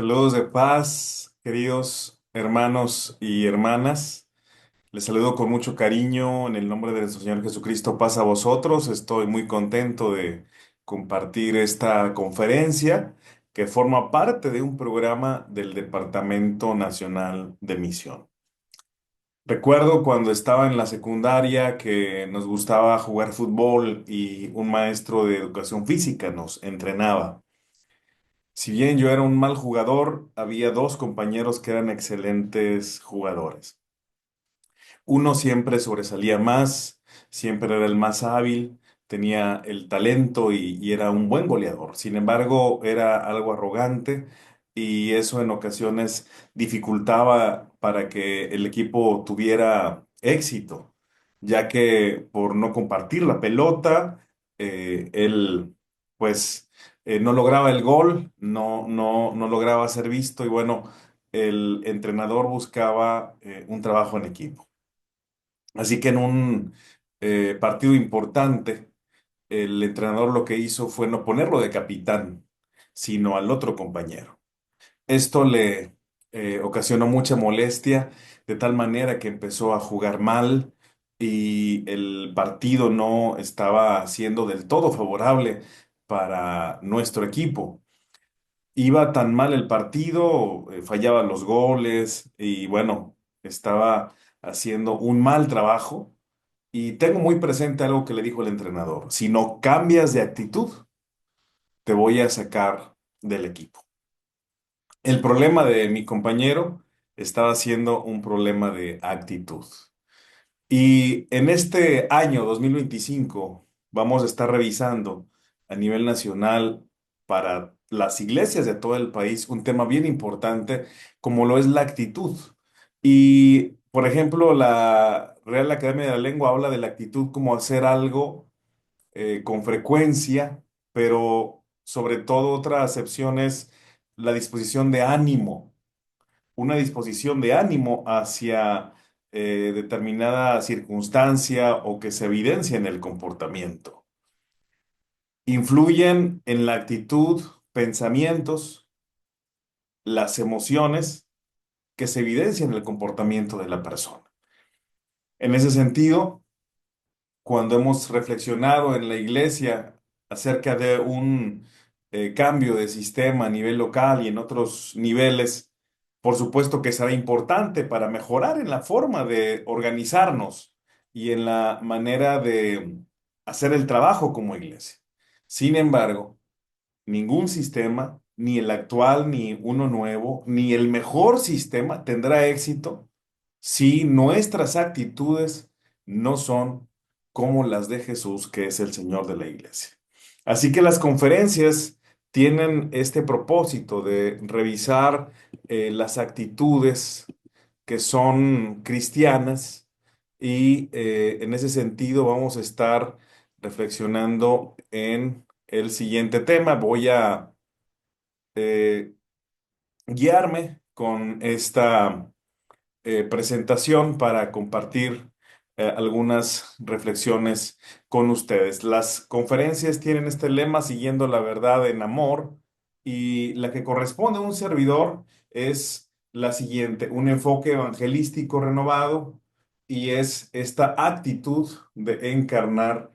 Saludos de paz, queridos hermanos y hermanas. Les saludo con mucho cariño en el nombre de nuestro Señor Jesucristo. Paz a vosotros. Estoy muy contento de compartir esta conferencia que forma parte de un programa del Departamento Nacional de Misión. Recuerdo cuando estaba en la secundaria que nos gustaba jugar fútbol y un maestro de educación física nos entrenaba. Si bien yo era un mal jugador, había dos compañeros que eran excelentes jugadores. Uno siempre sobresalía más, siempre era el más hábil, tenía el talento y era un buen goleador. Sin embargo, era algo arrogante y eso en ocasiones dificultaba para que el equipo tuviera éxito, ya que por no compartir la pelota, él pues no lograba el gol, no lograba ser visto y bueno, el entrenador buscaba un trabajo en equipo. Así que en un partido importante, el entrenador lo que hizo fue no ponerlo de capitán, sino al otro compañero. Esto le ocasionó mucha molestia, de tal manera que empezó a jugar mal y el partido no estaba siendo del todo favorable para nuestro equipo. Iba tan mal el partido, fallaban los goles y bueno, estaba haciendo un mal trabajo. Y tengo muy presente algo que le dijo el entrenador: si no cambias de actitud, te voy a sacar del equipo. El problema de mi compañero estaba siendo un problema de actitud. Y en este año 2025 vamos a estar revisando a nivel nacional para las iglesias de todo el país un tema bien importante como lo es la actitud. Y, por ejemplo, la Real Academia de la Lengua habla de la actitud como hacer algo con frecuencia, pero sobre todo otra acepción es la disposición de ánimo, una disposición de ánimo hacia determinada circunstancia o que se evidencia en el comportamiento. Influyen en la actitud, pensamientos, las emociones que se evidencian en el comportamiento de la persona. En ese sentido, cuando hemos reflexionado en la iglesia acerca de un cambio de sistema a nivel local y en otros niveles, por supuesto que será importante para mejorar en la forma de organizarnos y en la manera de hacer el trabajo como iglesia. Sin embargo, ningún sistema, ni el actual, ni uno nuevo, ni el mejor sistema tendrá éxito si nuestras actitudes no son como las de Jesús, que es el Señor de la iglesia. Así que las conferencias tienen este propósito de revisar las actitudes que son cristianas y en ese sentido vamos a estar reflexionando en el siguiente tema. Voy a eh, guiarme con esta presentación para compartir algunas reflexiones con ustedes. Las conferencias tienen este lema: siguiendo la verdad en amor, y la que corresponde a un servidor es la siguiente: un enfoque evangelístico renovado, y es esta actitud de encarnar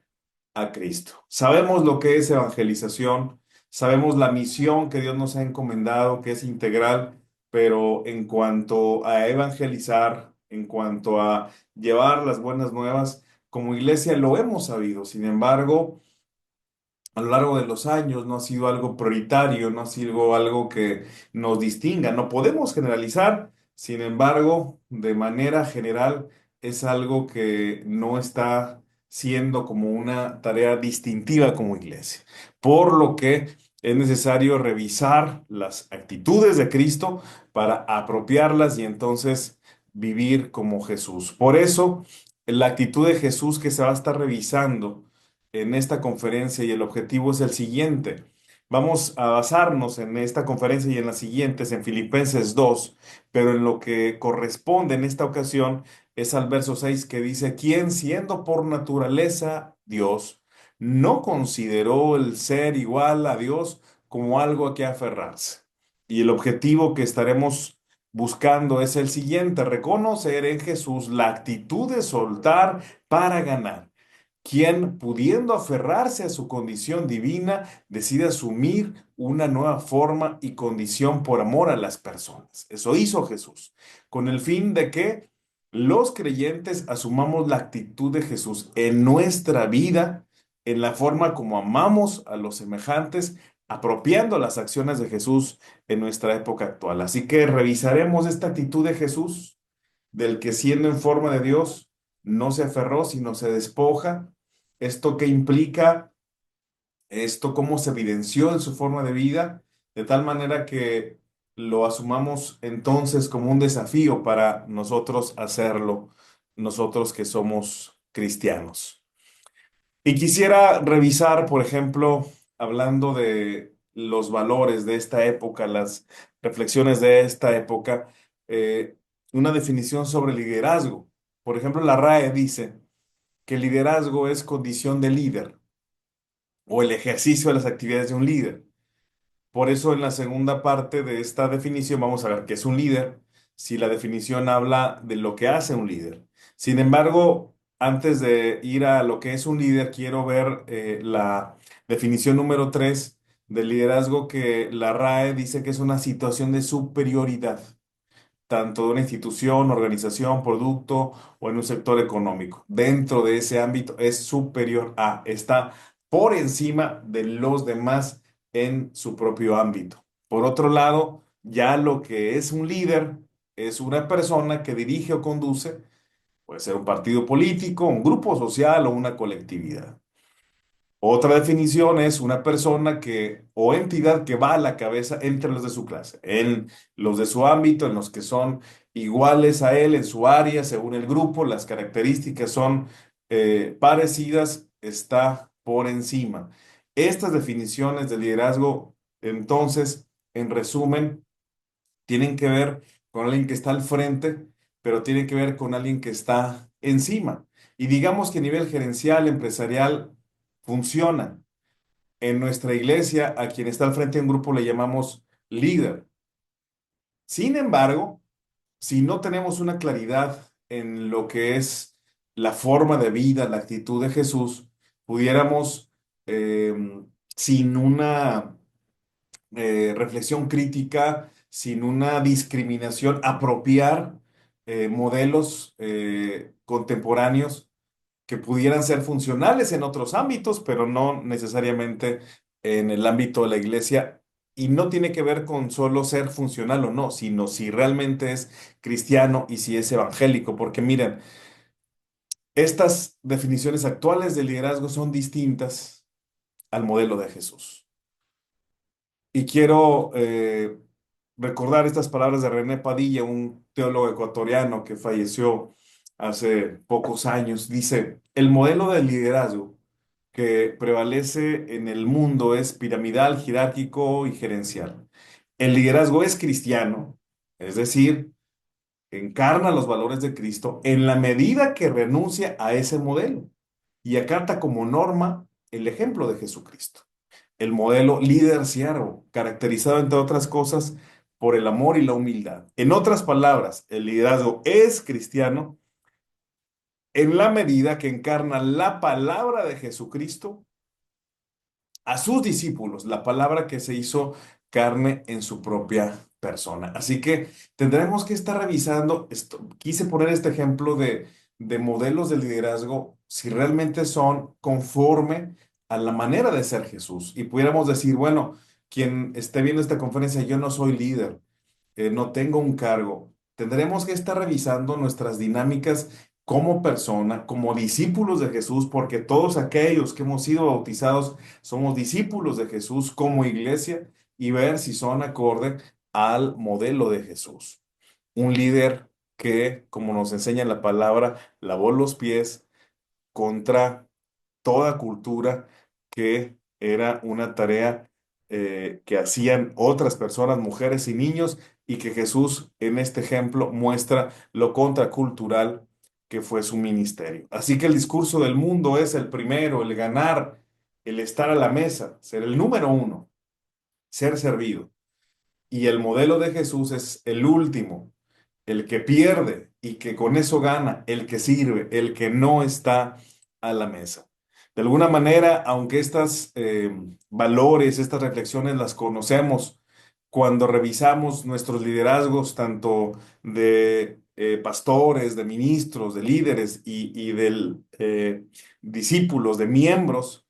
a Cristo. Sabemos lo que es evangelización, sabemos la misión que Dios nos ha encomendado, que es integral, pero en cuanto a evangelizar, en cuanto a llevar las buenas nuevas, como iglesia lo hemos sabido. Sin embargo, a lo largo de los años no ha sido algo prioritario, no ha sido algo que nos distinga. No podemos generalizar, sin embargo, de manera general es algo que no está siendo como una tarea distintiva como iglesia. Por lo que es necesario revisar las actitudes de Cristo para apropiarlas y entonces vivir como Jesús. Por eso, la actitud de Jesús que se va a estar revisando en esta conferencia, y el objetivo es el siguiente. Vamos a basarnos en esta conferencia y en las siguientes en Filipenses 2, pero en lo que corresponde en esta ocasión es al verso 6, que dice: quien siendo por naturaleza Dios, no consideró el ser igual a Dios como algo a que aferrarse, Y el objetivo que estaremos buscando es el siguiente: reconocer en Jesús la actitud de soltar para ganar, quien, pudiendo aferrarse a su condición divina, decide asumir una nueva forma y condición por amor a las personas. Eso hizo Jesús, con el fin de que los creyentes asumamos la actitud de Jesús en nuestra vida, en la forma como amamos a los semejantes, apropiando las acciones de Jesús en nuestra época actual. Así que revisaremos esta actitud de Jesús, del que siendo en forma de Dios, no se aferró, sino se despoja. ¿Esto qué implica? Esto cómo se evidenció en su forma de vida, de tal manera que lo asumamos entonces como un desafío para nosotros hacerlo, nosotros que somos cristianos. Y quisiera revisar, por ejemplo, hablando de los valores de esta época, las reflexiones de esta época, eh, una definición sobre liderazgo. Por ejemplo, la RAE dice que el liderazgo es condición de líder o el ejercicio de las actividades de un líder. Por eso en la segunda parte de esta definición vamos a ver qué es un líder, si la definición habla de lo que hace un líder. Sin embargo, antes de ir a lo que es un líder, quiero ver la definición número 3 del liderazgo, que la RAE dice que es una situación de superioridad, tanto de una institución, organización, producto o en un sector económico. Dentro de ese ámbito es superior a, está por encima de los demás en su propio ámbito. Por otro lado, ya lo que es un líder es una persona que dirige o conduce, puede ser un partido político, un grupo social o una colectividad. Otra definición es una persona que o entidad que va a la cabeza entre los de su clase, en los de su ámbito, en los que son iguales a él en su área, según el grupo, las características son parecidas, está por encima. Estas definiciones de liderazgo, entonces, en resumen, tienen que ver con alguien que está al frente, pero tienen que ver con alguien que está encima. Y digamos que a nivel gerencial, empresarial, funciona. En nuestra iglesia, a quien está al frente de un grupo le llamamos líder. Sin embargo, si no tenemos una claridad en lo que es la forma de vida, la actitud de Jesús, pudiéramos, eh, sin una reflexión crítica, sin una discriminación, apropiar modelos contemporáneos que pudieran ser funcionales en otros ámbitos, pero no necesariamente en el ámbito de la iglesia. Y no tiene que ver con solo ser funcional o no, sino si realmente es cristiano y si es evangélico. Porque miren, estas definiciones actuales de liderazgo son distintas al modelo de Jesús. Y quiero recordar estas palabras de René Padilla, un teólogo ecuatoriano que falleció hace pocos años. Dice: el modelo de liderazgo que prevalece en el mundo es piramidal, jerárquico y gerencial. El liderazgo es cristiano, es decir, encarna los valores de Cristo en la medida que renuncia a ese modelo y acata como norma el ejemplo de Jesucristo. El modelo líder siervo, caracterizado entre otras cosas por el amor y la humildad. En otras palabras, el liderazgo es cristiano en la medida que encarna la palabra de Jesucristo a sus discípulos, la palabra que se hizo carne en su propia persona. Así que tendremos que estar revisando esto. Quise poner este ejemplo de modelos de liderazgo, si realmente son conforme a la manera de ser Jesús. Y pudiéramos decir, bueno, quien esté viendo esta conferencia, yo no soy líder, no tengo un cargo. Tendremos que estar revisando nuestras dinámicas como persona, como discípulos de Jesús, porque todos aquellos que hemos sido bautizados somos discípulos de Jesús como iglesia, y ver si son acorde al modelo de Jesús. Un líder que, como nos enseña la palabra, lavó los pies contra toda cultura, que era una tarea que hacían otras personas, mujeres y niños, y que Jesús en este ejemplo muestra lo contracultural que fue su ministerio. Así que el discurso del mundo es el primero, el ganar, el estar a la mesa, ser el número uno, ser servido. Y el modelo de Jesús es el último, el que pierde y que con eso gana, el que sirve, el que no está a la mesa. De alguna manera, aunque estas valores, estas reflexiones las conocemos cuando revisamos nuestros liderazgos, tanto de pastores, de ministros, de líderes y de discípulos, de miembros,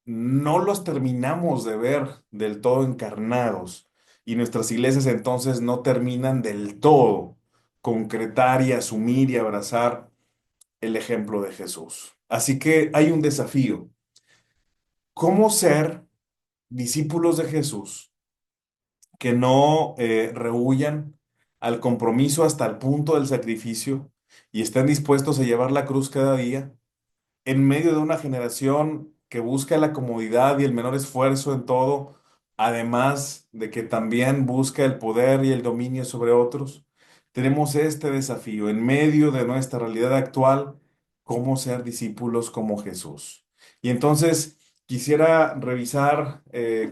no los terminamos de ver del todo encarnados y nuestras iglesias entonces no terminan del todo concretar y asumir y abrazar el ejemplo de Jesús. Así que hay un desafío. ¿Cómo ser discípulos de Jesús que no rehuyan al compromiso hasta el punto del sacrificio y estén dispuestos a llevar la cruz cada día? En medio de una generación que busca la comodidad y el menor esfuerzo en todo, además de que también busca el poder y el dominio sobre otros, tenemos este desafío en medio de nuestra realidad actual, cómo ser discípulos como Jesús. Y entonces quisiera revisar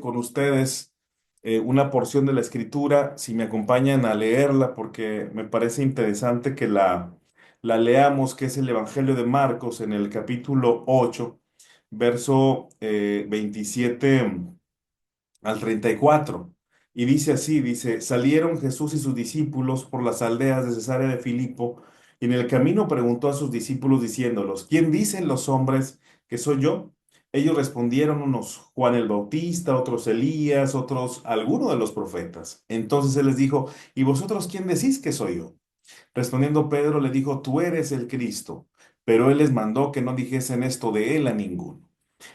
con ustedes una porción de la escritura, si me acompañan a leerla, porque me parece interesante que la leamos, que es el Evangelio de Marcos en el capítulo 8, verso 27 al 34. Y dice así, dice, salieron Jesús y sus discípulos por las aldeas de Cesarea de Filipo, y en el camino preguntó a sus discípulos diciéndolos, ¿quién dicen los hombres que soy yo? Ellos respondieron unos Juan el Bautista, otros Elías, otros alguno de los profetas. Entonces él les dijo, ¿y vosotros quién decís que soy yo? Respondiendo Pedro le dijo, tú eres el Cristo. Pero él les mandó que no dijesen esto de él a ninguno.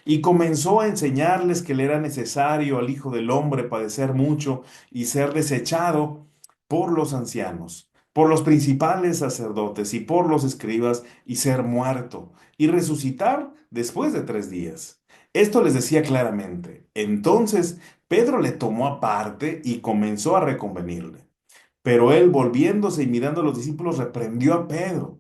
Y comenzó a enseñarles que le era necesario al Hijo del Hombre padecer mucho y ser desechado por los ancianos, por los principales sacerdotes y por los escribas, y ser muerto, y resucitar después de 3 días. Esto les decía claramente. Entonces Pedro le tomó aparte y comenzó a reconvenirle. Pero él, volviéndose y mirando a los discípulos, reprendió a Pedro,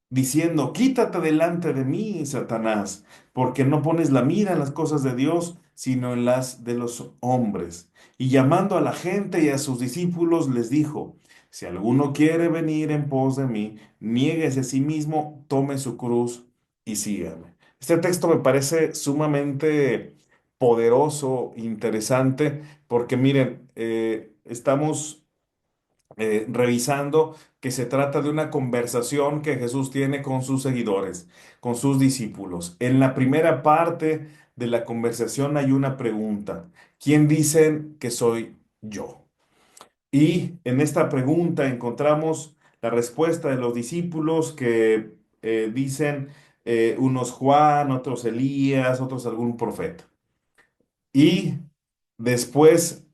diciendo, quítate delante de mí, Satanás, porque no pones la mira en las cosas de Dios, sino en las de los hombres. Y llamando a la gente y a sus discípulos, les dijo, si alguno quiere venir en pos de mí, niéguese a sí mismo, tome su cruz y sígame. Este texto me parece sumamente poderoso, interesante, porque miren, estamos revisando que se trata de una conversación que Jesús tiene con sus seguidores, con sus discípulos. En la primera parte de la conversación hay una pregunta. ¿Quién dicen que soy yo? Y en esta pregunta encontramos la respuesta de los discípulos que dicen unos Juan, otros Elías, otros algún profeta. Y después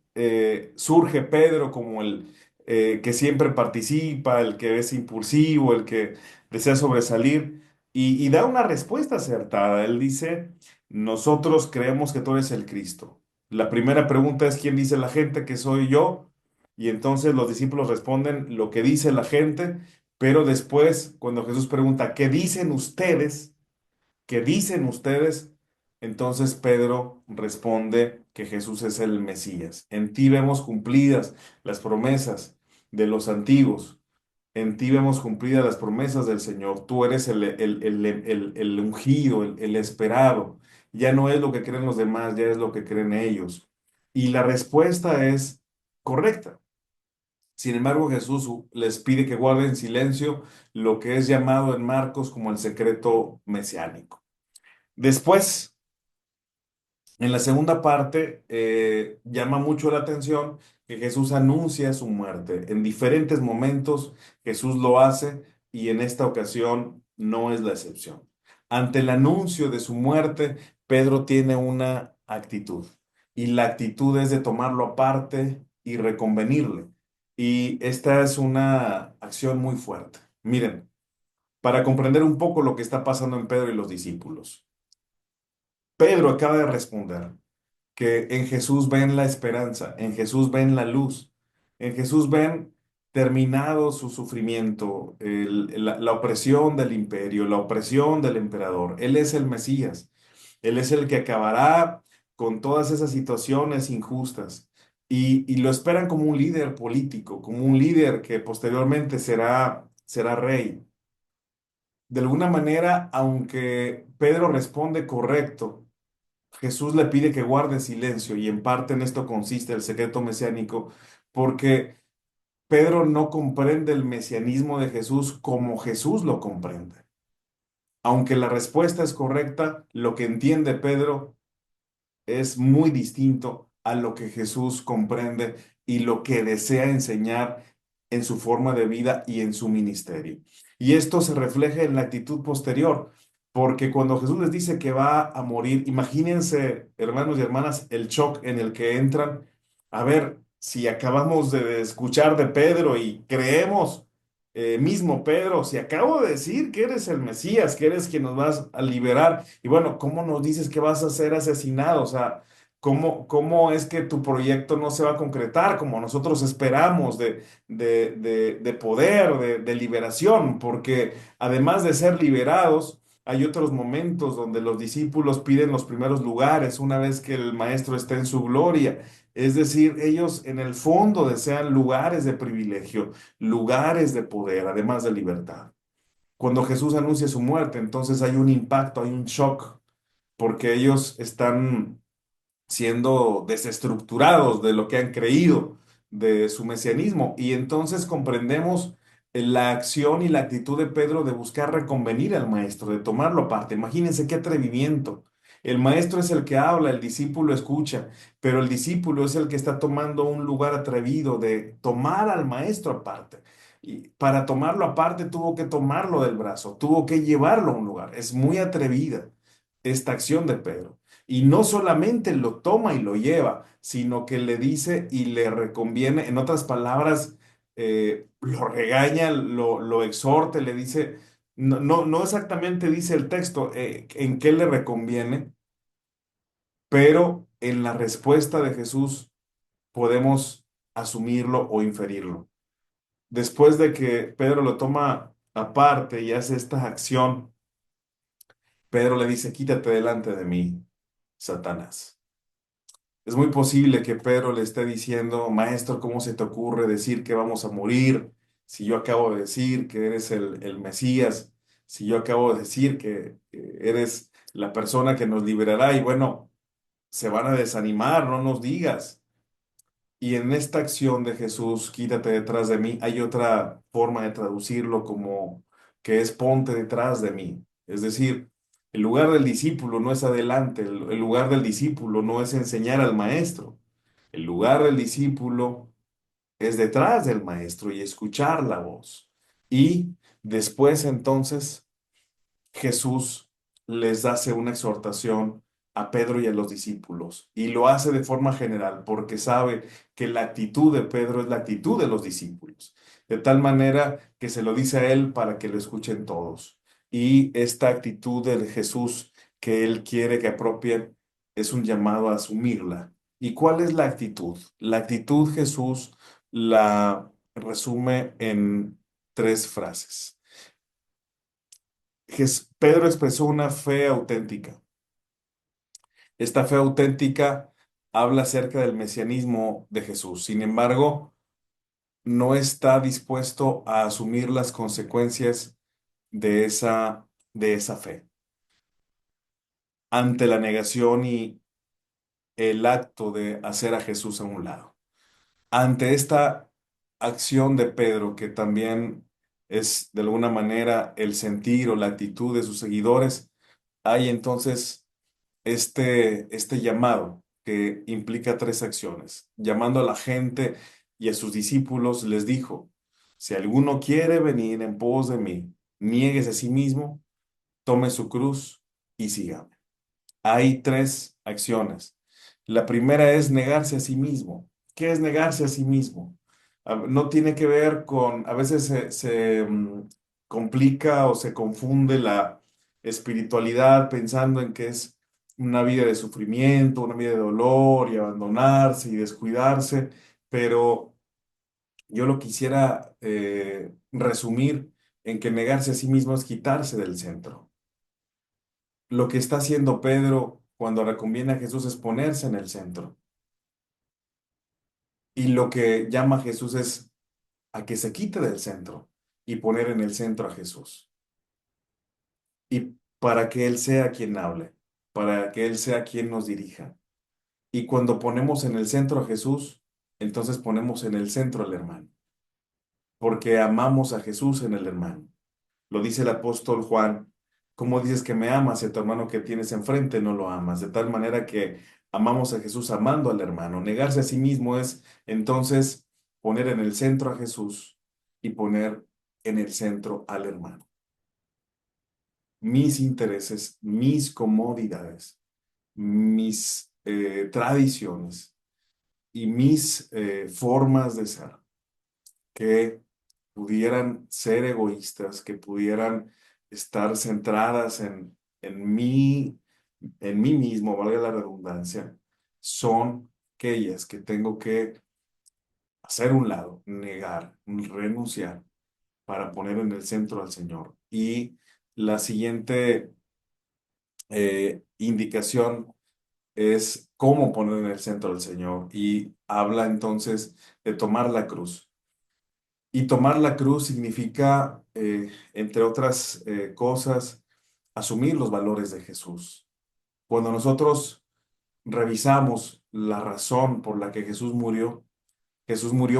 surge Pedro como el que siempre participa, el que es impulsivo, el que desea sobresalir, y da una respuesta acertada. Él dice, nosotros creemos que tú eres el Cristo. La primera pregunta es, ¿quién dice la gente que soy yo? Y entonces los discípulos responden lo que dice la gente, pero después, cuando Jesús pregunta, ¿qué dicen ustedes? ¿Qué dicen ustedes? Entonces Pedro responde que Jesús es el Mesías. En ti vemos cumplidas las promesas de los antiguos. En ti vemos cumplidas las promesas del Señor. Tú eres el ungido, el esperado. Ya no es lo que creen los demás, ya es lo que creen ellos. Y la respuesta es correcta. Sin embargo, Jesús les pide que guarden silencio lo que es llamado en Marcos como el secreto mesiánico. Después, en la segunda parte, llama mucho la atención que Jesús anuncia su muerte. En diferentes momentos Jesús lo hace y en esta ocasión no es la excepción. Ante el anuncio de su muerte, Pedro tiene una actitud y la actitud es de tomarlo aparte y reconvenirle. Y esta es una acción muy fuerte. Miren, para comprender un poco lo que está pasando en Pedro y los discípulos. Pedro acaba de responder que en Jesús ven la esperanza, en Jesús ven la luz, en Jesús ven terminado su sufrimiento, la opresión del imperio, la opresión del emperador. Él es el Mesías, Él es el que acabará con todas esas situaciones injustas. y lo esperan como un líder político, como un líder que posteriormente será rey. De alguna manera, aunque Pedro responde correcto, Jesús le pide que guarde silencio y en parte en esto consiste el secreto mesiánico, porque Pedro no comprende el mesianismo de Jesús como Jesús lo comprende. Aunque la respuesta es correcta, lo que entiende Pedro es muy distinto a lo que Jesús comprende y lo que desea enseñar en su forma de vida y en su ministerio. Y esto se refleja en la actitud posterior, porque cuando Jesús les dice que va a morir, imagínense, hermanos y hermanas, el shock en el que entran. A ver, si acabamos de escuchar de Pedro y creemos, mismo Pedro, si acabo de decir que eres el Mesías, que eres quien nos vas a liberar, y bueno, ¿cómo nos dices que vas a ser asesinado? O sea, ¿cómo es que tu proyecto no se va a concretar como nosotros esperamos de poder, de liberación? Porque además de ser liberados, hay otros momentos donde los discípulos piden los primeros lugares una vez que el maestro está en su gloria. Es decir, ellos en el fondo desean lugares de privilegio, lugares de poder, además de libertad. Cuando Jesús anuncia su muerte, entonces hay un impacto, hay un shock, porque ellos están siendo desestructurados de lo que han creído de su mesianismo. Y entonces comprendemos la acción y la actitud de Pedro de buscar reconvenir al maestro, de tomarlo aparte. Imagínense qué atrevimiento. El maestro es el que habla, el discípulo escucha, pero el discípulo es el que está tomando un lugar atrevido de tomar al maestro aparte. Y para tomarlo aparte tuvo que tomarlo del brazo, tuvo que llevarlo a un lugar. Es muy atrevida esta acción de Pedro. Y no solamente lo toma y lo lleva, sino que le dice y le reconviene, en otras palabras, lo regaña, lo exhorta, le dice, no exactamente dice el texto en qué le reconviene, pero en la respuesta de Jesús podemos asumirlo o inferirlo. Después de que Pedro lo toma aparte y hace esta acción, Pedro le dice, quítate delante de mí, Satanás. Es muy posible que Pedro le esté diciendo, maestro, ¿cómo se te ocurre decir que vamos a morir? Si yo acabo de decir que eres el Mesías, si yo acabo de decir que eres la persona que nos liberará y bueno, se van a desanimar, no nos digas. Y en esta acción de Jesús, quítate detrás de mí, hay otra forma de traducirlo como que es ponte detrás de mí. Es decir, el lugar del discípulo no es adelante, el lugar del discípulo no es enseñar al maestro. El lugar del discípulo es detrás del maestro y escuchar la voz. Y después entonces Jesús les hace una exhortación a Pedro y a los discípulos y lo hace de forma general porque sabe que la actitud de Pedro es la actitud de los discípulos, de tal manera que se lo dice a él para que lo escuchen todos. Y esta actitud de Jesús que él quiere que apropien es un llamado a asumirla. ¿Y cuál es la actitud? La actitud Jesús la resume en tres frases. Pedro expresó una fe auténtica. Esta fe auténtica habla acerca del mesianismo de Jesús. Sin embargo, no está dispuesto a asumir las consecuencias de esa fe. Ante la negación y el acto de hacer a Jesús a un lado. Ante esta acción de Pedro, que también es de alguna manera el sentir o la actitud de sus seguidores, hay entonces este llamado que implica tres acciones. Llamando a la gente y a sus discípulos, les dijo, si alguno quiere venir en pos de mí, niéguese a sí mismo, tome su cruz y sígame. Hay tres acciones. La primera es negarse a sí mismo. ¿Qué es negarse a sí mismo? No tiene que ver con, a veces se complica o se confunde la espiritualidad pensando en que es una vida de sufrimiento, una vida de dolor y abandonarse y descuidarse, pero yo lo quisiera resumir en que negarse a sí mismo es quitarse del centro. Lo que está haciendo Pedro cuando reconviene a Jesús es ponerse en el centro. Y lo que llama Jesús es a que se quite del centro y poner en el centro a Jesús. Y para que Él sea quien hable, para que Él sea quien nos dirija. Y cuando ponemos en el centro a Jesús, entonces ponemos en el centro al hermano, porque amamos a Jesús en el hermano. Lo dice el apóstol Juan, ¿cómo dices que me amas si a tu hermano que tienes enfrente no lo amas? De tal manera que amamos a Jesús amando al hermano. Negarse a sí mismo es entonces poner en el centro a Jesús y poner en el centro al hermano. Mis intereses, mis comodidades, mis tradiciones y mis formas de ser que pudieran ser egoístas, que pudieran estar centradas en mí mismo, valga la redundancia, son aquellas que tengo que hacer un lado, negar, renunciar para poner en el centro al Señor. Y la siguiente indicación es cómo poner en el centro al Señor y habla entonces de tomar la cruz. Y tomar la cruz significa, entre otras cosas, asumir los valores de Jesús. Cuando nosotros revisamos la razón por la que Jesús murió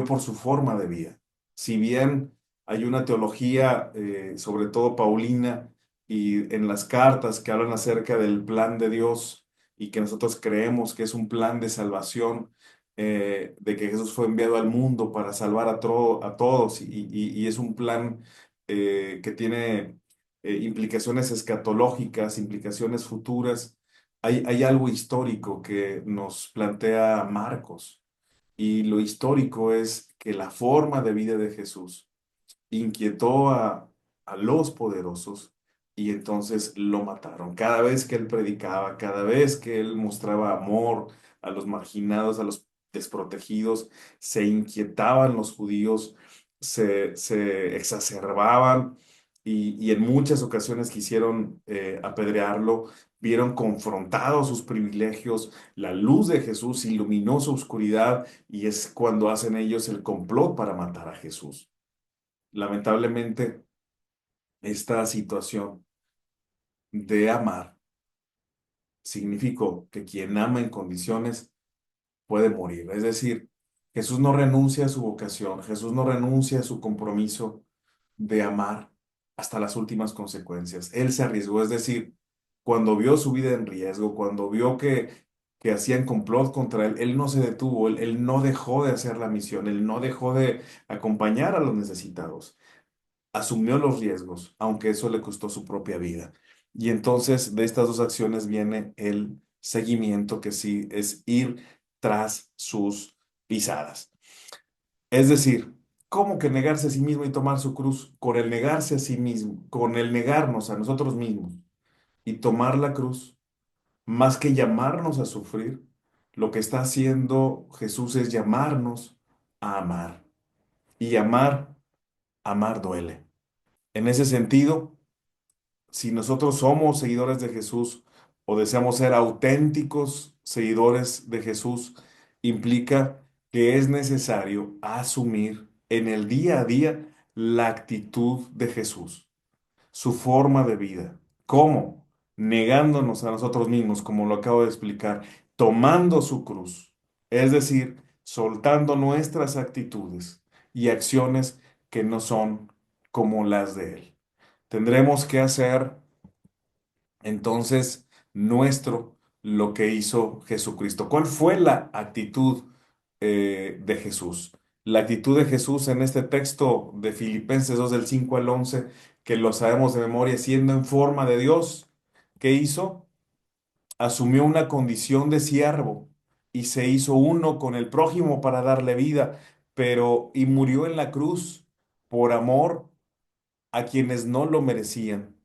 por su forma de vida. Si bien hay una teología, sobre todo paulina, y en las cartas que hablan acerca del plan de Dios y que nosotros creemos que es un plan de salvación, de que Jesús fue enviado al mundo para salvar a todos y es un plan que tiene implicaciones escatológicas, implicaciones futuras. Hay algo histórico que nos plantea Marcos. Y lo histórico es que la forma de vida de Jesús inquietó a los poderosos y entonces lo mataron. Cada vez que él predicaba, cada vez que él mostraba amor a los marginados, a los desprotegidos, se inquietaban los judíos, se exacerbaban y en muchas ocasiones quisieron apedrearlo, vieron confrontados sus privilegios, la luz de Jesús iluminó su oscuridad y es cuando hacen ellos el complot para matar a Jesús. Lamentablemente, esta situación de amar significó que quien ama en condiciones puede morir. Es decir, Jesús no renuncia a su vocación, Jesús no renuncia a su compromiso de amar hasta las últimas consecuencias. Él se arriesgó, es decir, cuando vio su vida en riesgo, cuando vio que hacían complot contra él, él no se detuvo, él no dejó de hacer la misión, él no dejó de acompañar a los necesitados. Asumió los riesgos, aunque eso le costó su propia vida. Y entonces de estas dos acciones viene el seguimiento, que sí es ir tras sus pisadas. Es decir, ¿cómo que negarse a sí mismo y tomar su cruz? Con el negarse a sí mismo, con el negarnos a nosotros mismos y tomar la cruz, más que llamarnos a sufrir, lo que está haciendo Jesús es llamarnos a amar. Y amar duele. En ese sentido, si nosotros somos seguidores de Jesús o deseamos ser auténticos seguidores de Jesús, implica que es necesario asumir en el día a día la actitud de Jesús, su forma de vida. ¿Cómo? Negándonos a nosotros mismos, como lo acabo de explicar, tomando su cruz, es decir, soltando nuestras actitudes y acciones que no son como las de Él. Tendremos que hacer entonces nuestro lo que hizo Jesucristo. ¿Cuál fue la actitud de Jesús? La actitud de Jesús en este texto de Filipenses 2 del 5 al 11, que lo sabemos de memoria, siendo en forma de Dios, ¿qué hizo? Asumió una condición de siervo y se hizo uno con el prójimo para darle vida, pero y murió en la cruz por amor a quienes no lo merecían.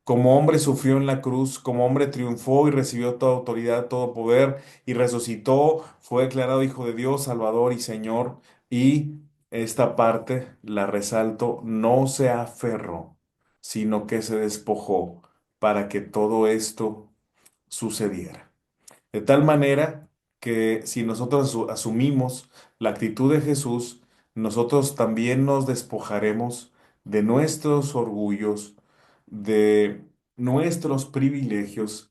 Como hombre sufrió en la cruz, como hombre triunfó y recibió toda autoridad, todo poder y resucitó, fue declarado Hijo de Dios, Salvador y Señor. Y esta parte la resalto, no se aferró, sino que se despojó para que todo esto sucediera. De tal manera que si nosotros asumimos la actitud de Jesús, nosotros también nos despojaremos de nuestros orgullos, de nuestros privilegios.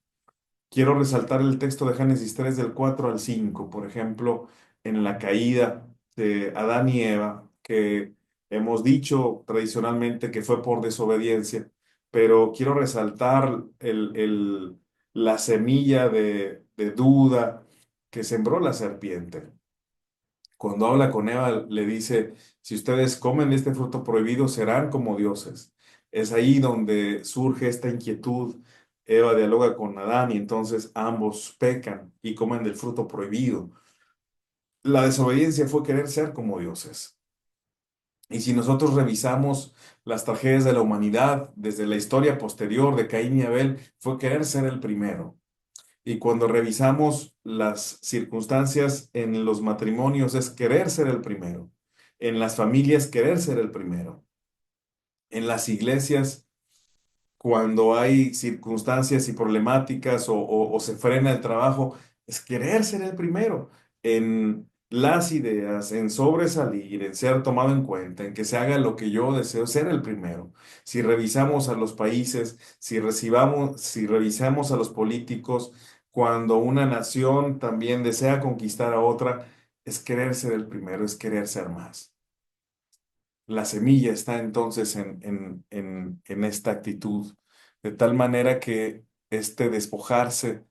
Quiero resaltar el texto de Génesis 3 del 4 al 5, por ejemplo, en la caída de Adán y Eva, que hemos dicho tradicionalmente que fue por desobediencia, pero quiero resaltar la semilla de duda que sembró la serpiente. Cuando habla con Eva, le dice, si ustedes comen de este fruto prohibido, serán como dioses. Es ahí donde surge esta inquietud. Eva dialoga con Adán y entonces ambos pecan y comen del fruto prohibido. La desobediencia fue querer ser como dioses. Y si nosotros revisamos las tragedias de la humanidad desde la historia posterior de Caín y Abel, fue querer ser el primero. Y cuando revisamos las circunstancias en los matrimonios, es querer ser el primero. En las familias, querer ser el primero. En las iglesias, cuando hay circunstancias y problemáticas o se frena el trabajo, es querer ser el primero. En las ideas, en sobresalir, en ser tomado en cuenta, en que se haga lo que yo deseo, ser el primero. Si revisamos a los países, si revisamos a los políticos, cuando una nación también desea conquistar a otra, es querer ser el primero, es querer ser más. La semilla está entonces en esta actitud, de tal manera que este despojarse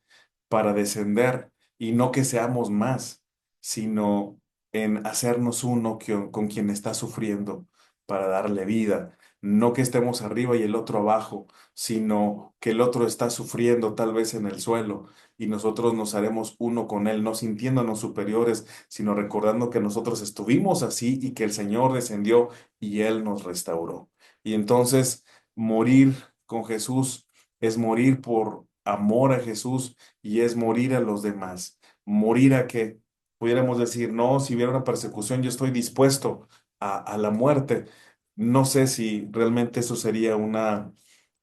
para descender y no que seamos más, sino en hacernos uno con quien está sufriendo para darle vida. No que estemos arriba y el otro abajo, sino que el otro está sufriendo tal vez en el suelo y nosotros nos haremos uno con él, no sintiéndonos superiores, sino recordando que nosotros estuvimos así y que el Señor descendió y Él nos restauró. Y entonces morir con Jesús es morir por amor a Jesús y es morir a los demás. Morir a que pudiéramos decir, no, si hubiera una persecución, yo estoy dispuesto a la muerte. No sé si realmente eso sería una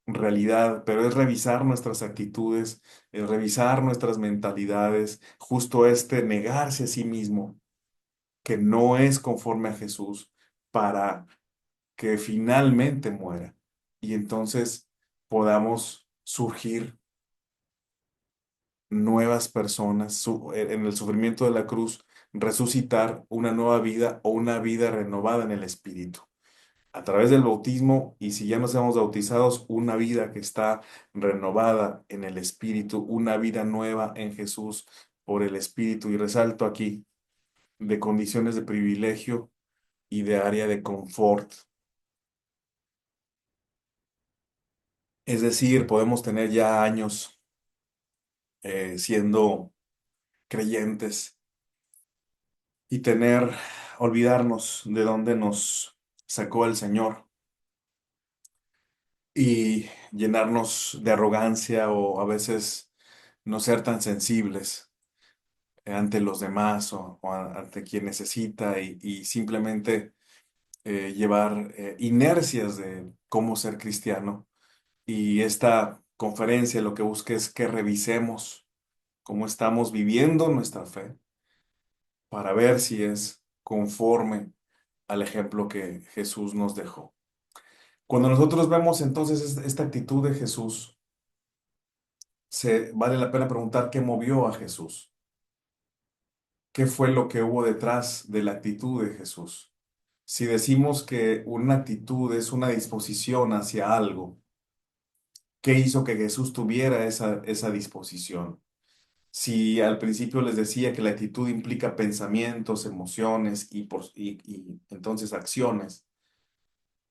realidad, pero es revisar nuestras actitudes, es revisar nuestras mentalidades, justo este negarse a sí mismo, que no es conforme a Jesús, para que finalmente muera y entonces podamos surgir nuevas personas en el sufrimiento de la cruz, resucitar una nueva vida o una vida renovada en el Espíritu. A través del bautismo, y si ya nos hemos bautizados, una vida que está renovada en el Espíritu, una vida nueva en Jesús por el Espíritu. Y resalto aquí de condiciones de privilegio y de área de confort. Es decir, podemos tener ya años siendo creyentes y olvidarnos de dónde nos sacó el Señor y llenarnos de arrogancia o a veces no ser tan sensibles ante los demás ante quien necesita y simplemente llevar inercias de cómo ser cristiano. Y esta conferencia lo que busca es que revisemos cómo estamos viviendo nuestra fe para ver si es conforme al ejemplo que Jesús nos dejó. Cuando nosotros vemos entonces esta actitud de Jesús, vale la pena preguntar qué movió a Jesús, qué fue lo que hubo detrás de la actitud de Jesús. Si decimos que una actitud es una disposición hacia algo, ¿qué hizo que Jesús tuviera esa disposición? Si al principio les decía que la actitud implica pensamientos, emociones y entonces acciones,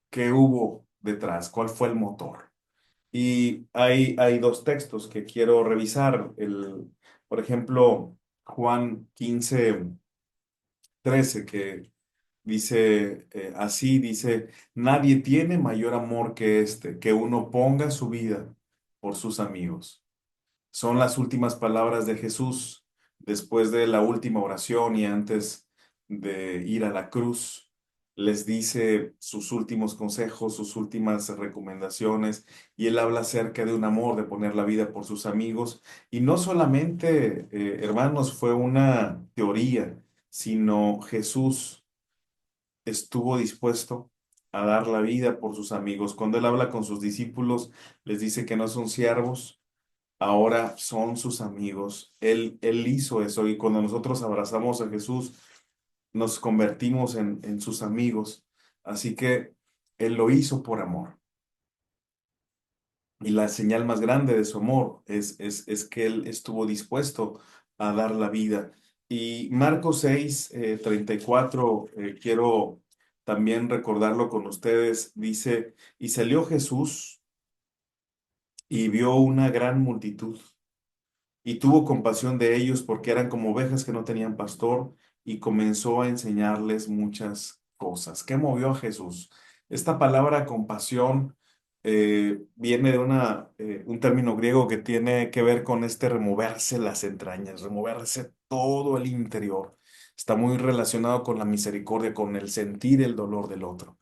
¿qué hubo detrás? ¿Cuál fue el motor? Y hay dos textos que quiero revisar. Por ejemplo, Juan 15:13, que dice así, dice, nadie tiene mayor amor que este, que uno ponga su vida por sus amigos. Son las últimas palabras de Jesús después de la última oración y antes de ir a la cruz. Les dice sus últimos consejos, sus últimas recomendaciones, y él habla acerca de un amor, de poner la vida por sus amigos. Y no solamente, hermanos, fue una teoría, sino Jesús estuvo dispuesto a dar la vida por sus amigos. Cuando él habla con sus discípulos, les dice que no son siervos, ahora son sus amigos. Él hizo eso y cuando nosotros abrazamos a Jesús, nos convertimos en sus amigos. Así que él lo hizo por amor. Y la señal más grande de su amor es que él estuvo dispuesto a dar la vida. Y Marcos 6, 34, quiero también recordarlo con ustedes, dice, y salió Jesús y vio una gran multitud y tuvo compasión de ellos porque eran como ovejas que no tenían pastor y comenzó a enseñarles muchas cosas. ¿Qué movió a Jesús? Esta palabra compasión viene de un término griego que tiene que ver con este removerse las entrañas, removerse todo el interior. Está muy relacionado con la misericordia, con el sentir el dolor del otro.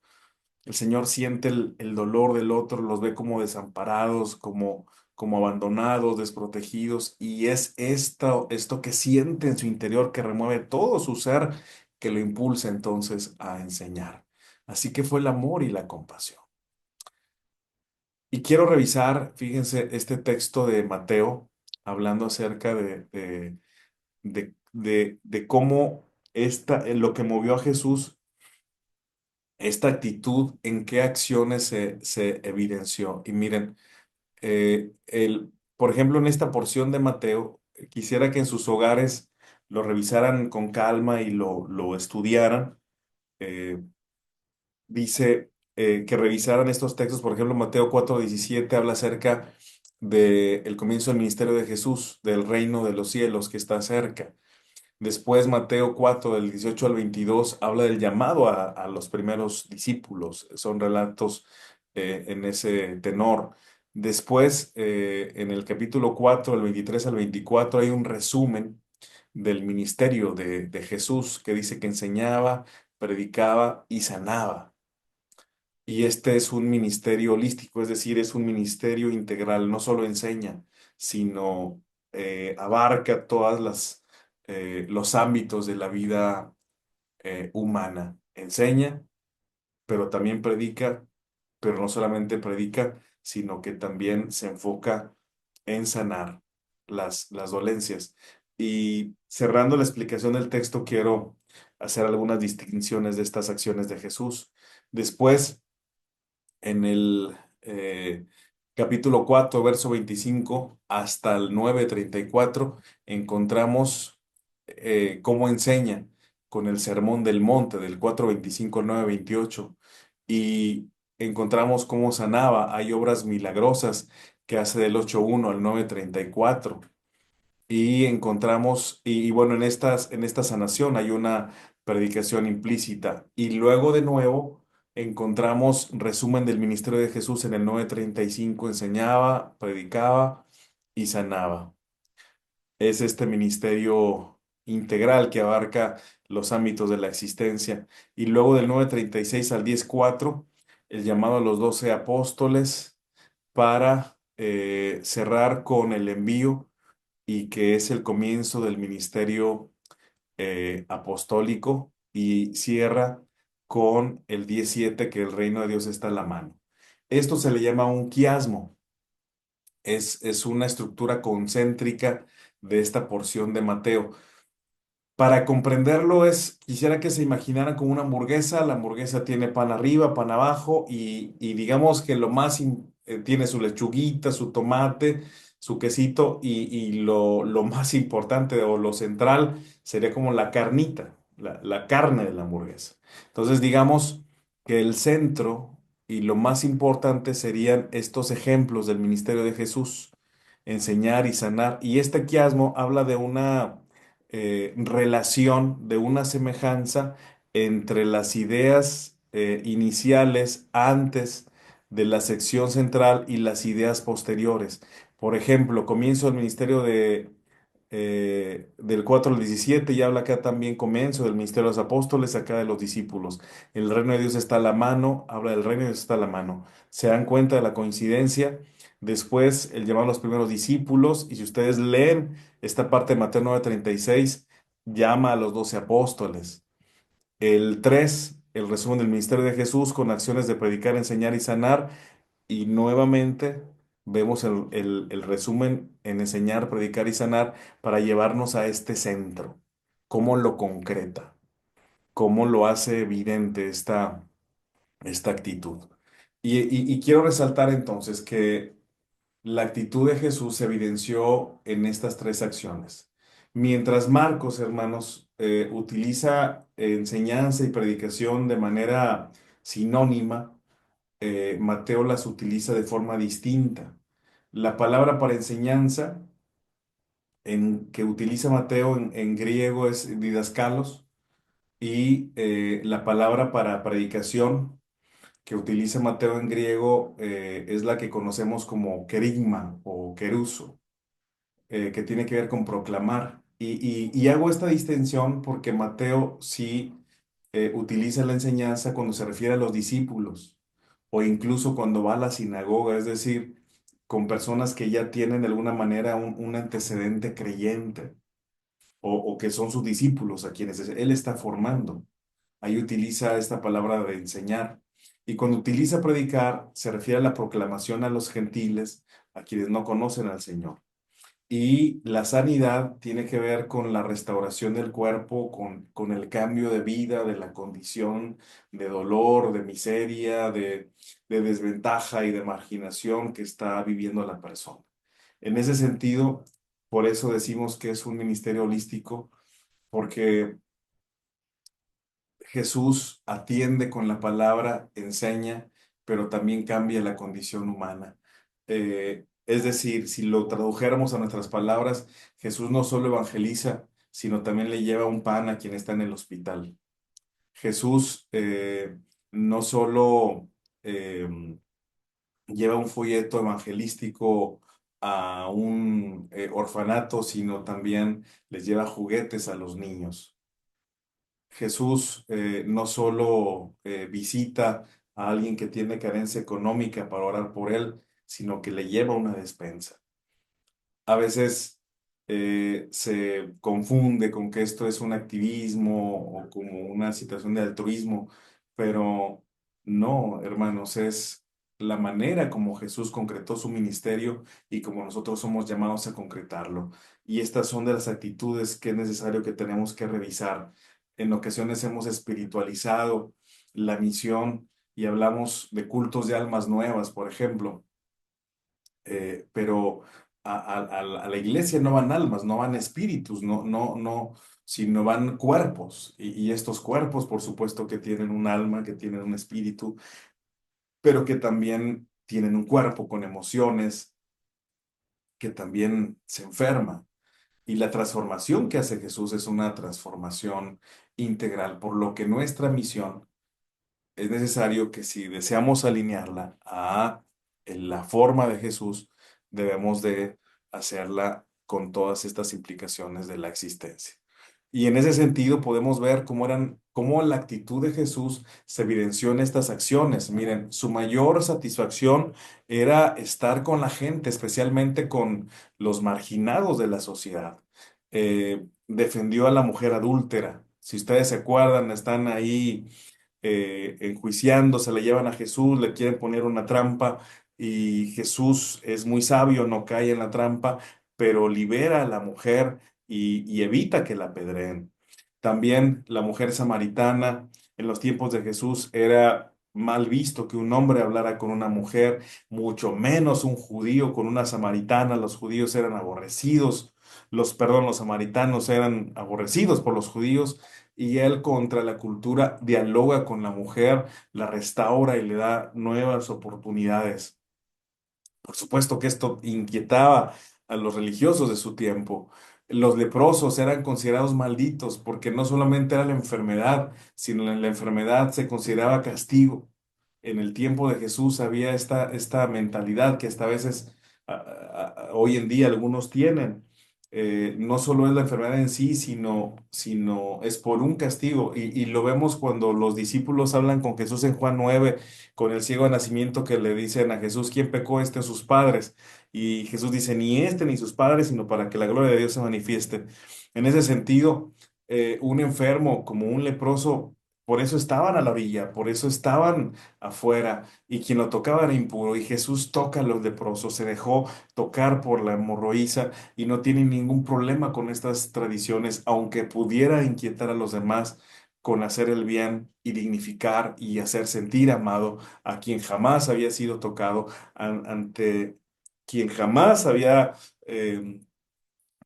El Señor siente el dolor del otro, los ve como desamparados, como abandonados, desprotegidos, y es esto que siente en su interior que remueve todo su ser, que lo impulsa entonces a enseñar. Así que fue el amor y la compasión. Y quiero revisar, fíjense, este texto de Mateo, hablando acerca de cómo lo que movió a Jesús, esta actitud, en qué acciones se evidenció. Y miren, por ejemplo, en esta porción de Mateo, quisiera que en sus hogares lo revisaran con calma y lo estudiaran. Eh, Dice que revisaran estos textos, por ejemplo, Mateo 4:17 habla acerca del comienzo del ministerio de Jesús, del reino de los cielos que está cerca. Después, Mateo 4, del 18 al 22, habla del llamado a los primeros discípulos. Son relatos en ese tenor. Después, en el capítulo 4, del 23 al 24, hay un resumen del ministerio de Jesús que dice que enseñaba, predicaba y sanaba. Y este es un ministerio holístico, es decir, es un ministerio integral, no solo enseña, sino abarca todas los ámbitos de la vida humana. Enseña, pero también predica, pero no solamente predica, sino que también se enfoca en sanar las dolencias. Y cerrando la explicación del texto, quiero hacer algunas distinciones de estas acciones de Jesús. Después, en el capítulo 4 verso 25 hasta el 9:34 encontramos cómo enseña con el Sermón del Monte, del 4:25 al 9:28, y encontramos cómo sanaba. Hay obras milagrosas que hace del 8:1 al 9:34. Y encontramos, y bueno, en esta sanación hay una predicación implícita. Y luego de nuevo encontramos resumen del ministerio de Jesús en el 9:35: enseñaba, predicaba y sanaba. Es este ministerio integral que abarca los ámbitos de la existencia. Y luego del 9:36 al 10:4, el llamado a los 12 apóstoles para cerrar con el envío y que es el comienzo del ministerio apostólico, y cierra con el 17, que el reino de Dios está a la mano. Esto se le llama un quiasmo. Es una estructura concéntrica de esta porción de Mateo. Para comprenderlo quisiera que se imaginaran como una hamburguesa. La hamburguesa tiene pan arriba, pan abajo y digamos que tiene su lechuguita, su tomate, su quesito y lo más importante o lo central sería como la carnita, la carne de la hamburguesa. Entonces digamos que el centro y lo más importante serían estos ejemplos del ministerio de Jesús: enseñar y sanar. Y este quiasmo habla de una relación, de una semejanza entre las ideas iniciales antes de la sección central y las ideas posteriores. Por ejemplo, comienzo del ministerio del 4 al 17 y habla acá también comienzo del ministerio de los apóstoles, acá de los discípulos. El reino de Dios está a la mano, habla del reino de Dios está a la mano. ¿Se dan cuenta de la coincidencia? Después, el llamado a los primeros discípulos, y si ustedes leen esta parte de Mateo 9:36, llama a los 12 apóstoles. El 3, el resumen del ministerio de Jesús con acciones de predicar, enseñar y sanar. Y nuevamente vemos el resumen en enseñar, predicar y sanar para llevarnos a este centro. ¿Cómo lo concreta? ¿Cómo lo hace evidente esta actitud? Y quiero resaltar entonces que la actitud de Jesús se evidenció en estas tres acciones. Mientras Marcos, hermanos, utiliza enseñanza y predicación de manera sinónima, Mateo las utiliza de forma distinta. La palabra para enseñanza que utiliza Mateo en griego es didaskalos y la palabra para predicación que utiliza Mateo en griego es la que conocemos como kerigma o keruso, que tiene que ver con proclamar. Y hago esta distinción porque Mateo sí utiliza la enseñanza cuando se refiere a los discípulos o incluso cuando va a la sinagoga, es decir, con personas que ya tienen de alguna manera un antecedente creyente o que son sus discípulos a quienes él está formando. Ahí utiliza esta palabra de enseñar. Y cuando utiliza predicar, se refiere a la proclamación a los gentiles, a quienes no conocen al Señor. Y la sanidad tiene que ver con la restauración del cuerpo, con el cambio de vida, de la condición de dolor, de miseria, de desventaja y de marginación que está viviendo la persona. En ese sentido, por eso decimos que es un ministerio holístico, porque Jesús atiende con la palabra, enseña, pero también cambia la condición humana. Es decir, si lo tradujéramos a nuestras palabras, Jesús no solo evangeliza, sino también le lleva un pan a quien está en el hospital. Jesús no solo lleva un folleto evangelístico a un orfanato, sino también les lleva juguetes a los niños. Jesús no solo visita a alguien que tiene carencia económica para orar por él, sino que le lleva una despensa. A veces se confunde con que esto es un activismo o como una situación de altruismo, pero no, hermanos, es la manera como Jesús concretó su ministerio y como nosotros somos llamados a concretarlo. Y estas son de las actitudes que es necesario que tenemos que revisar. En ocasiones hemos espiritualizado la misión y hablamos de cultos de almas nuevas, por ejemplo, pero a la iglesia no van almas, no van espíritus, no, sino van cuerpos. Y estos cuerpos, por supuesto, que tienen un alma, que tienen un espíritu, pero que también tienen un cuerpo con emociones, que también se enferma. Y la transformación que hace Jesús es una transformación integral, por lo que nuestra misión es necesario que si deseamos alinearla a la forma de Jesús, debemos de hacerla con todas estas implicaciones de la existencia. Y en ese sentido podemos ver cómo la actitud de Jesús se evidenció en estas acciones. Miren, su mayor satisfacción era estar con la gente, especialmente con los marginados de la sociedad. Defendió a la mujer adúltera. Si ustedes se acuerdan, están ahí enjuiciando, se le llevan a Jesús, le quieren poner una trampa y Jesús es muy sabio, no cae en la trampa, pero libera a la mujer y evita que la apedreen. También la mujer samaritana en los tiempos de Jesús era mal visto que un hombre hablara con una mujer, mucho menos un judío con una samaritana. Los judíos eran aborrecidos, los samaritanos eran aborrecidos por los judíos y él contra la cultura dialoga con la mujer, la restaura y le da nuevas oportunidades. Por supuesto que esto inquietaba a los religiosos de su tiempo. Los leprosos eran considerados malditos porque no solamente era la enfermedad, sino en la enfermedad se consideraba castigo. En el tiempo de Jesús había esta mentalidad que hasta a veces hoy en día algunos tienen. No solo es la enfermedad en sí, sino es por un castigo. Y lo vemos cuando los discípulos hablan con Jesús en Juan 9 con el ciego de nacimiento que le dicen a Jesús, ¿quién pecó este o sus padres? Y Jesús dice, ni este ni sus padres, sino para que la gloria de Dios se manifieste. En ese sentido, un enfermo como un leproso, por eso estaban a la orilla, por eso estaban afuera, y quien lo tocaba era impuro, y Jesús toca a los leprosos, se dejó tocar por la hemorroísa y no tiene ningún problema con estas tradiciones, aunque pudiera inquietar a los demás con hacer el bien y dignificar y hacer sentir amado a quien jamás había sido tocado, ante quien jamás había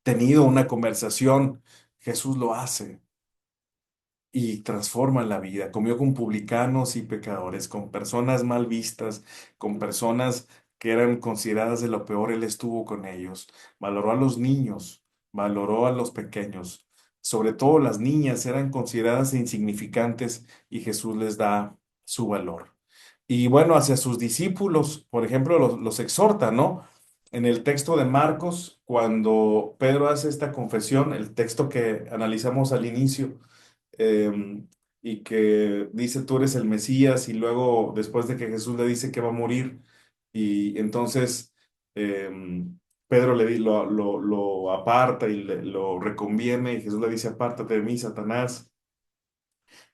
tenido una conversación. Jesús lo hace y transforma la vida. Comió con publicanos y pecadores, con personas mal vistas, con personas que eran consideradas de lo peor. Él estuvo con ellos. Valoró a los niños, valoró a los pequeños. Sobre todo las niñas eran consideradas insignificantes y Jesús les da su valor. Y bueno, hacia sus discípulos, por ejemplo, los exhorta, ¿no? En el texto de Marcos, cuando Pedro hace esta confesión, el texto que analizamos al inicio, y que dice, tú eres el Mesías, y luego después de que Jesús le dice que va a morir, y entonces Pedro lo aparta y lo reconviene, y Jesús le dice, apártate de mí, Satanás,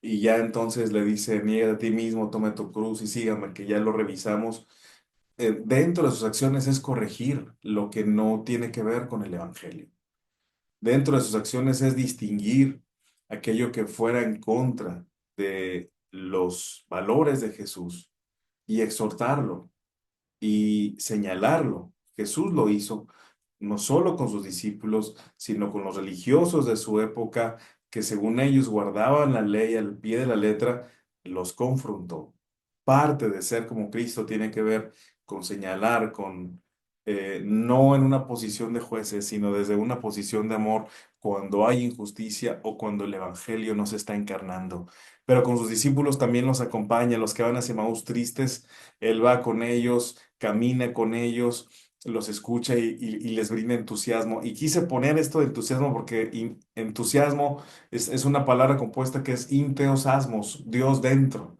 y ya entonces le dice, niega a ti mismo, toma tu cruz y sígame, que ya lo revisamos. Dentro de sus acciones es corregir lo que no tiene que ver con el Evangelio. Dentro de sus acciones es distinguir aquello que fuera en contra de los valores de Jesús y exhortarlo y señalarlo. Jesús lo hizo no solo con sus discípulos, sino con los religiosos de su época, que según ellos guardaban la ley al pie de la letra, los confrontó. Parte de ser como Cristo tiene que ver con señalar, con no en una posición de jueces, sino desde una posición de amor cuando hay injusticia o cuando el Evangelio no se está encarnando. Pero con sus discípulos también los acompaña, los que van hacia Maús tristes, Él va con ellos, camina con ellos, los escucha y les brinda entusiasmo. Y quise poner esto de entusiasmo porque entusiasmo es una palabra compuesta que es inteosasmos, Dios dentro.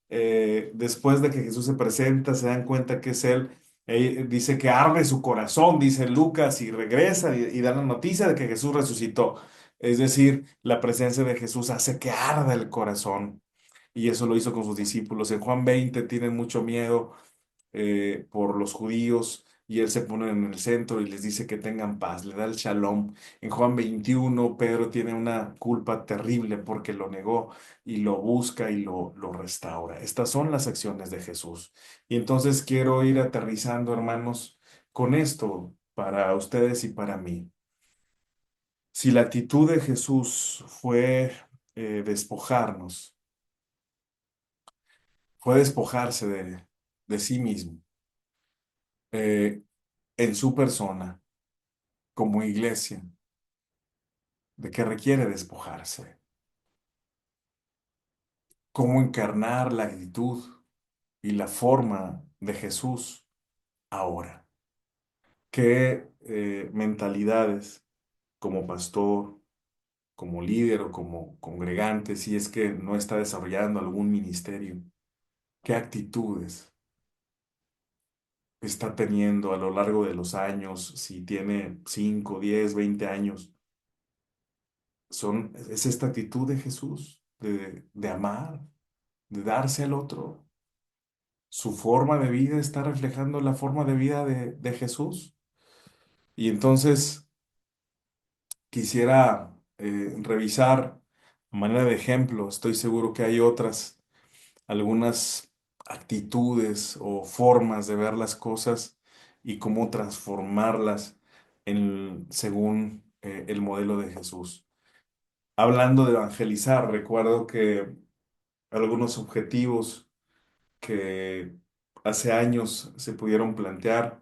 Después de que Jesús se presenta, se dan cuenta que es Él. Dice que arde su corazón, dice Lucas, y regresa y da la noticia de que Jesús resucitó. Es decir, la presencia de Jesús hace que arda el corazón. Y eso lo hizo con sus discípulos. En Juan 20 tienen mucho miedo por los judíos, y él se pone en el centro y les dice que tengan paz, le da el shalom. En Juan 21 Pedro tiene una culpa terrible porque lo negó y lo busca y lo restaura. Estas son las acciones de Jesús. Y entonces quiero ir aterrizando, hermanos, con esto para ustedes y para mí. Si la actitud de Jesús fue despojarnos, fue despojarse de sí mismo, eh, en su persona, como iglesia, de que requiere despojarse, cómo encarnar la actitud y la forma de Jesús ahora. ¿Qué mentalidades como pastor, como líder o como congregante, si es que no está desarrollando algún ministerio, qué actitudes está teniendo a lo largo de los años, si tiene 5, 10, 20 años? Es esta actitud de Jesús, de amar, de darse al otro. Su forma de vida está reflejando la forma de vida de Jesús. Y entonces quisiera revisar a manera de ejemplo, estoy seguro que hay otras, algunas actitudes o formas de ver las cosas y cómo transformarlas según el modelo de Jesús. Hablando de evangelizar, recuerdo que algunos objetivos que hace años se pudieron plantear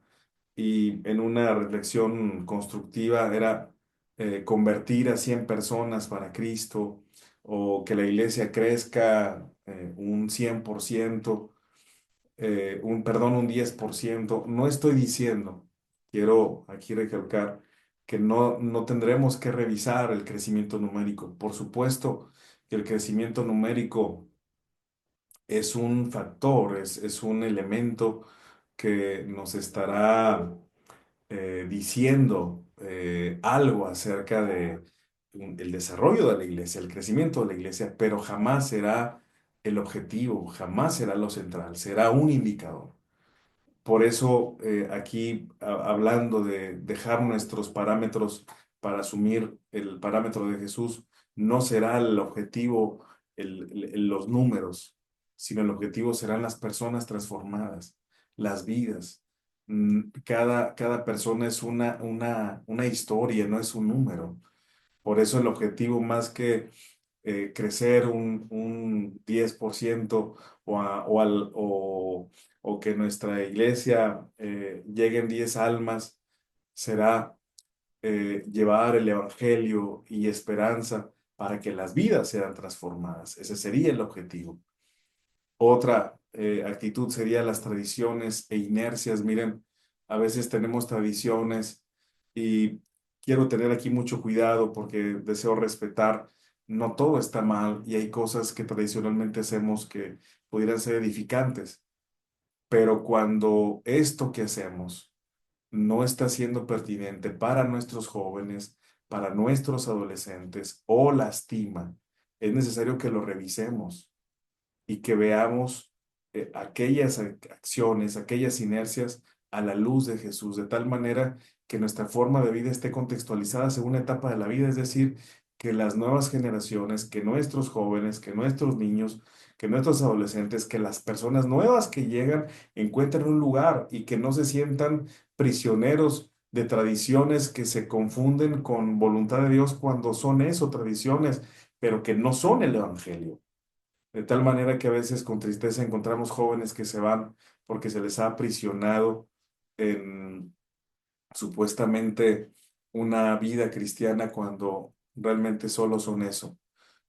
y en una reflexión constructiva era convertir a 100 personas para Cristo, o que la iglesia crezca un 100%, un 10%. No estoy diciendo, quiero aquí recalcar, que no tendremos que revisar el crecimiento numérico. Por supuesto que el crecimiento numérico es un factor, es un elemento que nos estará diciendo algo acerca el desarrollo de la iglesia, el crecimiento de la iglesia, pero jamás será el objetivo, jamás será lo central, será un indicador. Por eso aquí hablando de dejar nuestros parámetros para asumir el parámetro de Jesús, no será el objetivo los números, sino el objetivo serán las personas transformadas, las vidas. Cada persona es una historia, no es un número. Por eso el objetivo más que crecer un 10% o que nuestra iglesia lleguen 10 almas, será llevar el evangelio y esperanza para que las vidas sean transformadas. Ese sería el objetivo. Otra actitud sería las tradiciones e inercias. Miren, a veces tenemos tradiciones y quiero tener aquí mucho cuidado porque deseo respetar. No todo está mal y hay cosas que tradicionalmente hacemos que pudieran ser edificantes, pero cuando esto que hacemos no está siendo pertinente para nuestros jóvenes, para nuestros adolescentes o lastima, es necesario que lo revisemos y que veamos aquellas acciones, aquellas inercias a la luz de Jesús, de tal manera que nuestra forma de vida esté contextualizada según la etapa de la vida, es decir, que las nuevas generaciones, que nuestros jóvenes, que nuestros niños, que nuestros adolescentes, que las personas nuevas que llegan encuentren un lugar y que no se sientan prisioneros de tradiciones que se confunden con voluntad de Dios cuando son eso, tradiciones, pero que no son el Evangelio. De tal manera que a veces con tristeza encontramos jóvenes que se van porque se les ha aprisionado en supuestamente una vida cristiana cuando realmente solo son eso,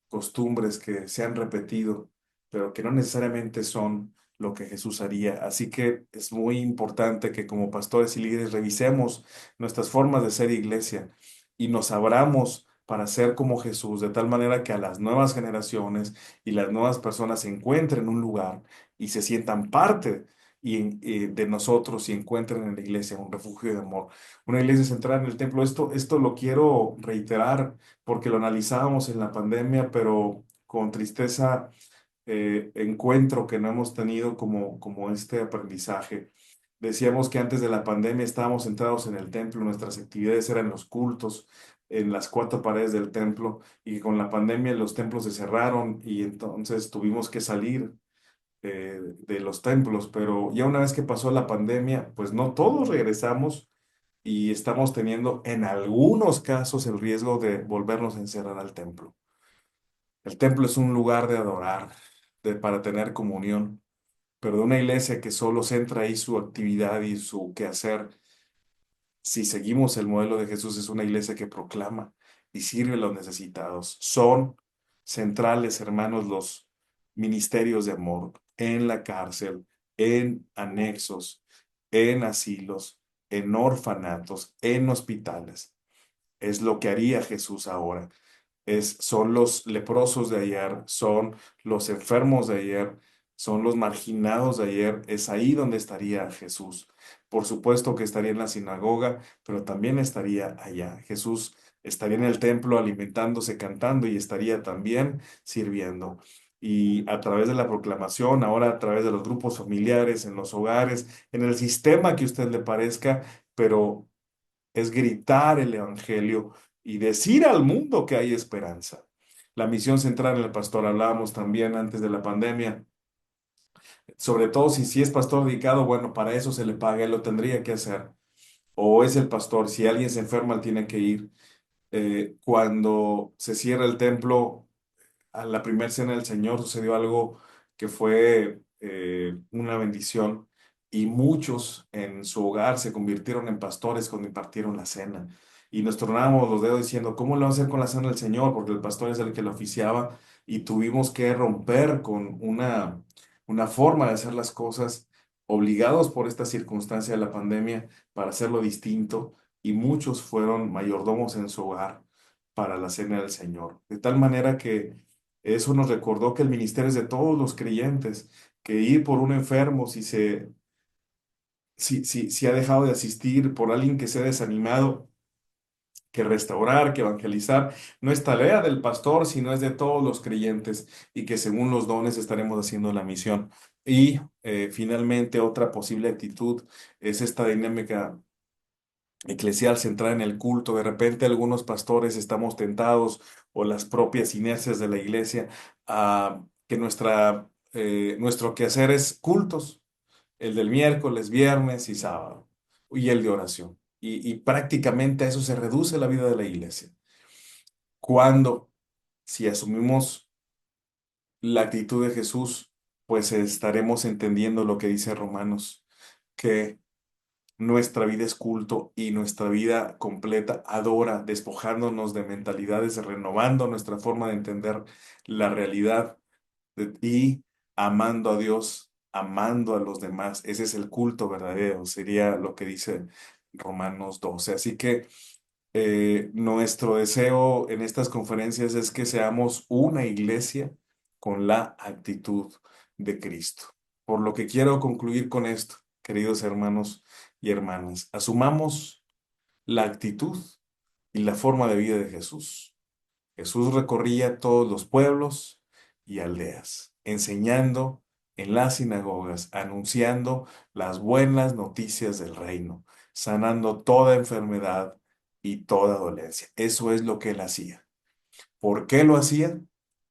costumbres que se han repetido, pero que no necesariamente son lo que Jesús haría. Así que es muy importante que como pastores y líderes revisemos nuestras formas de ser iglesia y nos abramos para ser como Jesús, de tal manera que a las nuevas generaciones y las nuevas personas encuentren un lugar y se sientan parte de nosotros y encuentren en la iglesia un refugio de amor, una iglesia centrada en el templo. Esto lo quiero reiterar porque lo analizábamos en la pandemia, pero con tristeza encuentro que no hemos tenido como este aprendizaje. Decíamos que antes de la pandemia estábamos centrados en el templo, nuestras actividades eran los cultos en las cuatro paredes del templo y con la pandemia los templos se cerraron y entonces tuvimos que salir de los templos, pero ya una vez que pasó la pandemia, pues no todos regresamos y estamos teniendo en algunos casos el riesgo de volvernos a encerrar al templo. El templo es un lugar de adorar, para tener comunión, pero de una iglesia que solo centra ahí su actividad y su quehacer, si seguimos el modelo de Jesús, es una iglesia que proclama y sirve a los necesitados. Son centrales, hermanos, los ministerios de amor en la cárcel, en anexos, en asilos, en orfanatos, en hospitales. Es lo que haría Jesús ahora. Son los leprosos de ayer, son los enfermos de ayer, son los marginados de ayer. Es ahí donde estaría Jesús. Por supuesto que estaría en la sinagoga, pero también estaría allá. Jesús estaría en el templo alimentándose, cantando y estaría también sirviendo. Y a través de la proclamación, ahora a través de los grupos familiares, en los hogares, en el sistema que a usted le parezca, pero es gritar el evangelio y decir al mundo que hay esperanza. La misión central en el pastor, hablábamos también antes de la pandemia, sobre todo si es pastor dedicado, bueno, para eso se le paga, él lo tendría que hacer. O es el pastor, si alguien se enferma, él tiene que ir. Cuando se cierra el templo, a la primera cena del Señor sucedió algo que fue una bendición y muchos en su hogar se convirtieron en pastores cuando impartieron la cena. Y nos tornábamos los dedos diciendo, ¿cómo lo vamos a hacer con la cena del Señor? Porque el pastor es el que la oficiaba y tuvimos que romper con una forma de hacer las cosas obligados por esta circunstancia de la pandemia para hacerlo distinto y muchos fueron mayordomos en su hogar para la cena del Señor. De tal manera que eso nos recordó que el ministerio es de todos los creyentes, que ir por un enfermo si ha dejado de asistir, por alguien que se ha desanimado, que restaurar, que evangelizar. No es tarea del pastor, sino es de todos los creyentes y que según los dones estaremos haciendo la misión. Y finalmente, otra posible actitud es esta dinámica eclesial centrada en el culto. De repente algunos pastores estamos tentados o las propias inercias de la iglesia a que nuestro quehacer es cultos, el del miércoles, viernes y sábado, y el de oración. Y prácticamente a eso se reduce la vida de la iglesia. Cuando, si asumimos la actitud de Jesús, pues estaremos entendiendo lo que dice Romanos, que nuestra vida es culto y nuestra vida completa adora, despojándonos de mentalidades, renovando nuestra forma de entender la realidad y amando a Dios, amando a los demás. Ese es el culto verdadero, sería lo que dice Romanos 12. Así que nuestro deseo en estas conferencias es que seamos una iglesia con la actitud de Cristo. Por lo que quiero concluir con esto, queridos hermanos y hermanas, asumamos la actitud y la forma de vida de Jesús. Jesús recorría todos los pueblos y aldeas, enseñando en las sinagogas, anunciando las buenas noticias del reino, sanando toda enfermedad y toda dolencia. Eso es lo que él hacía. ¿Por qué lo hacía?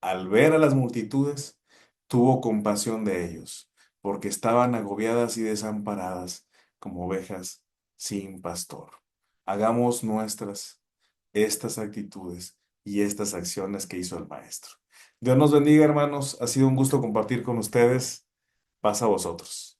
Al ver a las multitudes, tuvo compasión de ellos, porque estaban agobiadas y desamparadas como ovejas sin pastor. Hagamos nuestras estas actitudes y estas acciones que hizo el Maestro. Dios nos bendiga, hermanos. Ha sido un gusto compartir con ustedes. Paz a vosotros.